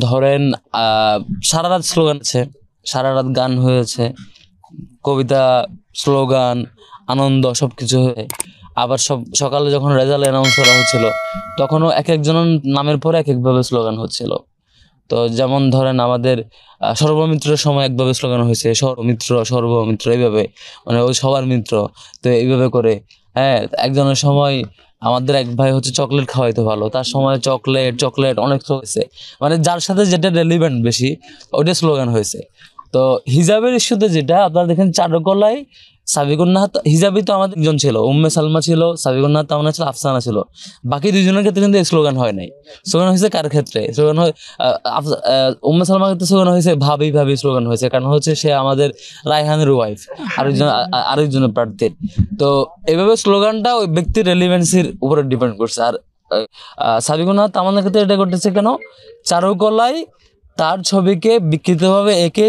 ধরেন সারা রাত স্লোগান আছে, সারা রাত গান হয়েছে, কবিতা, স্লোগান, আনন্দ সবকিছু হয়ে। আবার সকালে যখন রেজাল্ট অ্যানাউন্স করা হচ্ছিল তখনও এক একজনের নামের পরে এক একভাবে স্লোগান হচ্ছিল। তো যেমন ধরেন আমাদের সর্বমিত্রের সময় একভাবে স্লোগান হয়েছে, সর্বমিত্র সর্বমিত্র এইভাবে, মানে ওই সবার মিত্র। তো এইভাবে করে, হ্যাঁ, একজনের সময় আমাদের এক ভাই হচ্ছে চকলেট খাওয়াইতে ভালো, তার সময় চকলেট চকলেট অনেক হয়েছে, মানে যার সাথে যেটা রেলিভেন্ট বেশি ওইটা স্লোগান হয়েছে। তো হিজাবের ইস্যুতে যেটা আপনারা দেখেন, চারুকলায় সাবিকুন্নাহার হিজাবি তো আমাদের একজন ছিল, উম্মে সালমা ছিল, সাবিকুন্নাহার তামান্না ছিল, আফসানা ছিল। বাকি দুজনের ক্ষেত্রে কিন্তু স্লোগান হয় নাই। স্লোগান হয়েছে কার ক্ষেত্রে? স্লোগান হয় উম্মে সালমার ক্ষেত্রে স্লোগান হয়েছে ভাবি ভাবি স্লোগান হয়েছে, কারণ হচ্ছে সে আমাদের রায়হানের ওয়াইফ, আরেকজনের প্রার্থীর। তো এইভাবে স্লোগানটা ওই ব্যক্তির রেলিভেন্সির উপরে ডিপেন্ড করছে। আর সাবিকুন্নাহার তামান্নার ক্ষেত্রে এটা করতেছে কেন? চারুকলায় তার ছবিকে বিকৃতভাবে এঁকে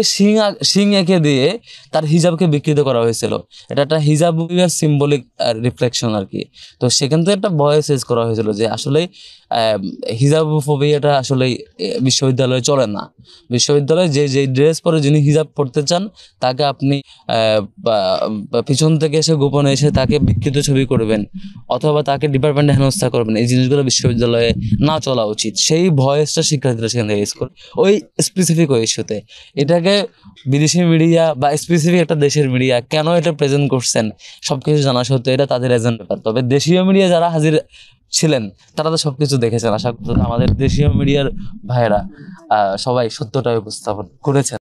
শিং এঁকে দিয়ে তার হিজাবকে বিকৃত করা হয়েছিল। এটা একটা হিজাব সিম্বলিক রিফ্লেকশন আর কি। তো সেখান থেকে একটা ভয় চেঞ্জ করা হয়েছিল যে আসলে হিজাবোফোবিয়াটা আসলে বিশ্ববিদ্যালয়ে চলে না। বিশ্ববিদ্যালয়ে যে ড্রেস পরে যিনি হিজাব পড়তে চান তাকে আপনি পিছন থেকে এসে গোপনে এসে তাকে বিকৃত ছবি করবেন অথবা তাকে ডিপার্টমেন্টে হেনস্থা করবেন, এই জিনিসগুলো বিশ্ববিদ্যালয়ে না চলা উচিত। সেই ভয়েসটা শিক্ষার্থীরা সেখান থেকে স্কুল ওই স্পেসিফিক ওই ইস্যুতে এটাকে বিদেশি মিডিয়া বা স্পেসিফিক একটা দেশের মিডিয়া কেন এটা প্রেজেন্ট করছেন সবকিছু জানা সত্ত্বেও এটা তাদের এজেন্ট ব্যাপার। তবে দেশীয় মিডিয়া যারা হাজির ছিলেন তারা তো সবকিছু দেখেছেন। আশা করি আমাদের দেশীয় মিডিয়ার ভাইয়েরা সবাই সত্যটাই উপস্থাপন করেছেন।